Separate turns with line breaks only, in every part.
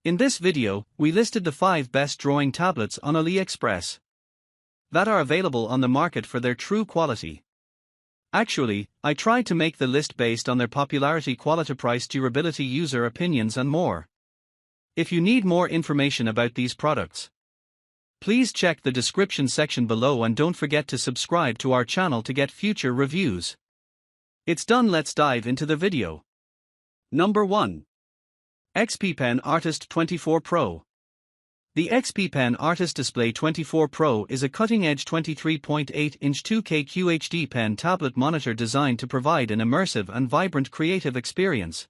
In this video, we listed the 5 best drawing tablets on Aliexpress that are available on the market for their true quality. Actually, I tried to make the list based on their popularity, quality, price, durability, user opinions, and more. If you need more information about these products, please check the description section below and don't forget to subscribe to our channel to get future reviews. It's done, let's dive into the video. Number 1. XPPen Artist 24 Pro. The XPPen Artist Display 24 Pro is a cutting-edge 23.8-inch 2K QHD pen tablet monitor designed to provide an immersive and vibrant creative experience.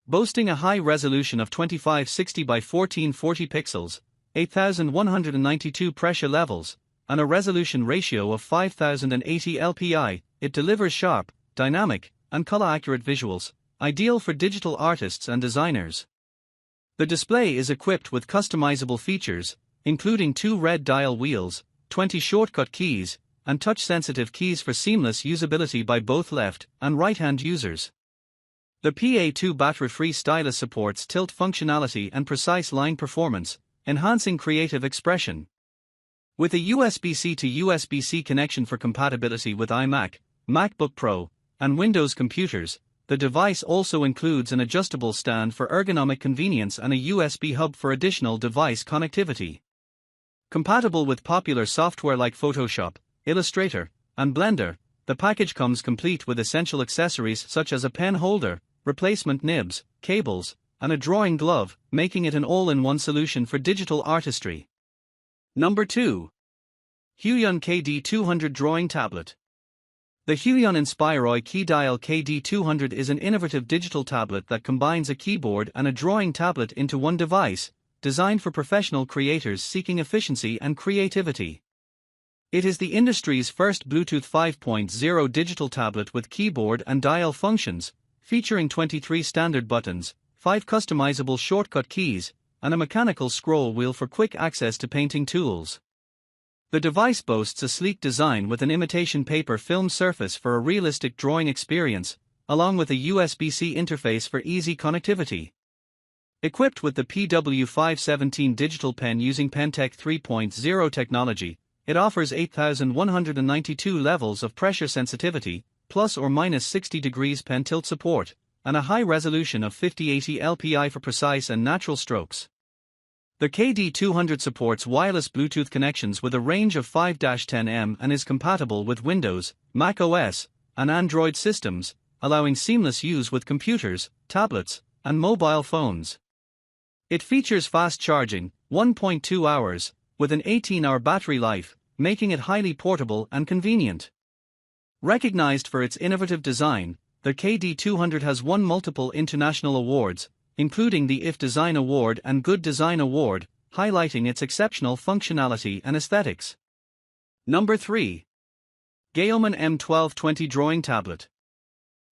Boasting a high resolution of 2560 by 1440 pixels, 8192 pressure levels, and a resolution ratio of 5080 LPI, it delivers sharp, dynamic, and color-accurate visuals, ideal for digital artists and designers. The display is equipped with customizable features, including 2 red dial wheels, 20 shortcut keys, and touch-sensitive keys for seamless usability by both left and right-hand users. The PA2 battery-free stylus supports tilt functionality and precise line performance, enhancing creative expression. With a USB-C to USB-C connection for compatibility with iMac, MacBook Pro, and Windows computers, the device also includes an adjustable stand for ergonomic convenience and a USB hub for additional device connectivity. Compatible with popular software like Photoshop, Illustrator, and Blender, the package comes complete with essential accessories such as a pen holder, replacement nibs, cables, and a drawing glove, making it an all-in-one solution for digital artistry. Number 2. Huion KD200 Drawing Tablet. The Huion Inspiroi KeyDial KD200 is an innovative digital tablet that combines a keyboard and a drawing tablet into one device, designed for professional creators seeking efficiency and creativity. It is the industry's first Bluetooth 5.0 digital tablet with keyboard and dial functions, featuring 23 standard buttons, 5 customizable shortcut keys, and a mechanical scroll wheel for quick access to painting tools. The device boasts a sleek design with an imitation paper film surface for a realistic drawing experience, along with a USB-C interface for easy connectivity. Equipped with the PW517 digital pen using PenTech 3.0 technology, it offers 8192 levels of pressure sensitivity, plus or minus 60 degrees pen tilt support, and a high resolution of 5080 LPI for precise and natural strokes. The KD200 supports wireless Bluetooth connections with a range of 5-10 m and is compatible with Windows, Mac OS, and Android systems, allowing seamless use with computers, tablets, and mobile phones. It features fast charging, 1.2 hours, with an 18-hour battery life, making it highly portable and convenient. Recognized for its innovative design, the KD200 has won multiple international awards, including the IF Design Award and Good Design Award, highlighting its exceptional functionality and aesthetics. Number 3. GAOMON M1220 Drawing Tablet.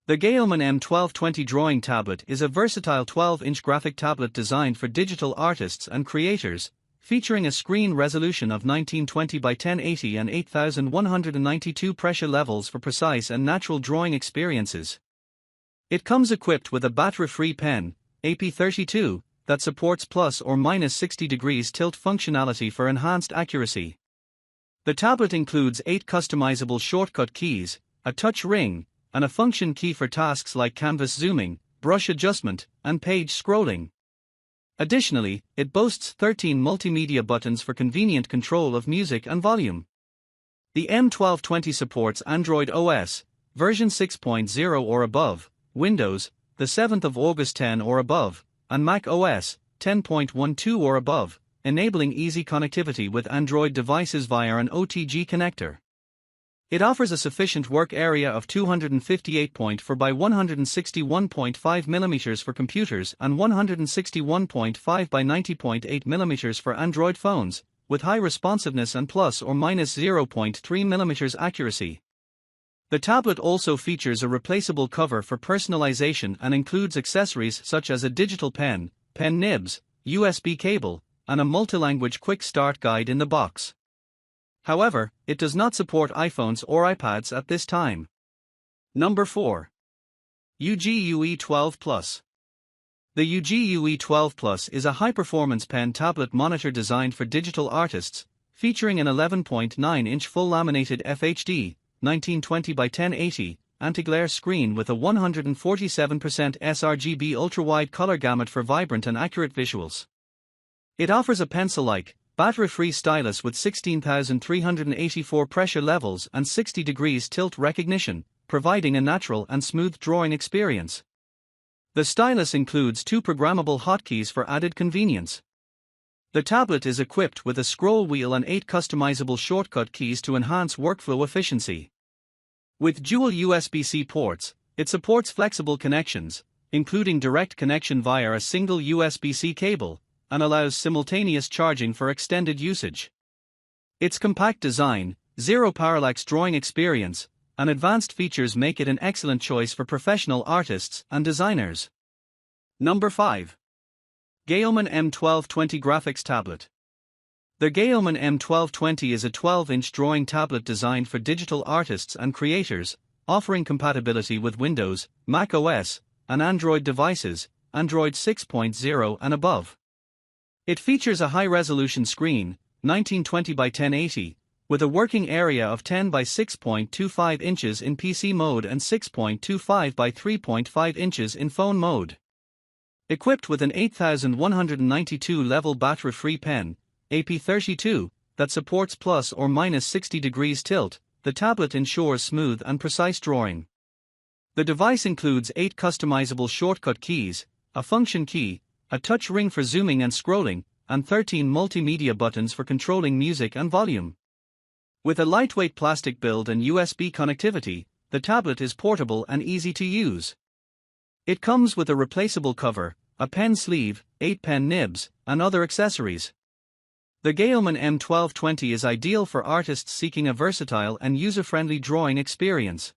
The GAOMON M1220 Drawing Tablet is a versatile 12-inch graphic tablet designed for digital artists and creators, featuring a screen resolution of 1920 by 1080 and 8192 pressure levels for precise and natural drawing experiences. It comes equipped with a battery-free pen, AP32, that supports plus or minus 60 degrees tilt functionality for enhanced accuracy. The tablet includes 8 customizable shortcut keys, a touch ring, and a function key for tasks like canvas zooming, brush adjustment, and page scrolling. Additionally, it boasts 13 multimedia buttons for convenient control of music and volume. The M1220 supports Android OS, version 6.0 or above, Windows, the 7th of August 10 or above, and Mac OS, 10.12 or above, enabling easy connectivity with Android devices via an OTG connector. It offers a sufficient work area of 258.4 by 161.5 mm for computers and 161.5 by 90.8 mm for Android phones, with high responsiveness and plus or minus 0.3 mm accuracy. The tablet also features a replaceable cover for personalization and includes accessories such as a digital pen, pen nibs, USB cable, and a multilanguage quick start guide in the box. However, it does not support iPhones or iPads at this time. Number 4. Ugee UE 12 Plus. The Ugee UE12 Plus is a high-performance pen tablet monitor designed for digital artists, featuring an 11.9-inch full-laminated FHD, 1920 by 1080, anti-glare screen with a 147% sRGB ultra-wide color gamut for vibrant and accurate visuals. It offers a pencil-like, battery-free stylus with 16,384 pressure levels and 60 degrees tilt recognition, providing a natural and smooth drawing experience. The stylus includes 2 programmable hotkeys for added convenience. The tablet is equipped with a scroll wheel and 8 customizable shortcut keys to enhance workflow efficiency. With dual USB-C ports, it supports flexible connections, including direct connection via a single USB-C cable, and allows simultaneous charging for extended usage. Its compact design, zero parallax drawing experience, and advanced features make it an excellent choice for professional artists and designers. Number 5. GAOMON M1220 Graphics Tablet. The GAOMON M1220 is a 12-inch drawing tablet designed for digital artists and creators, offering compatibility with Windows, Mac OS, and Android devices, Android 6.0 and above. It features a high-resolution screen, 1920 by 1080, with a working area of 10 by 6.25 inches in PC mode and 6.25 by 3.5 inches in phone mode. Equipped with an 8192 level battery-free pen, AP32, that supports plus or minus 60 degrees tilt, the tablet ensures smooth and precise drawing. The device includes 8 customizable shortcut keys, a function key, a touch ring for zooming and scrolling, and 13 multimedia buttons for controlling music and volume. With a lightweight plastic build and USB connectivity, the tablet is portable and easy to use. It comes with a replaceable cover, a pen sleeve, 8 pen nibs, and other accessories. The GAOMON M1220 is ideal for artists seeking a versatile and user-friendly drawing experience.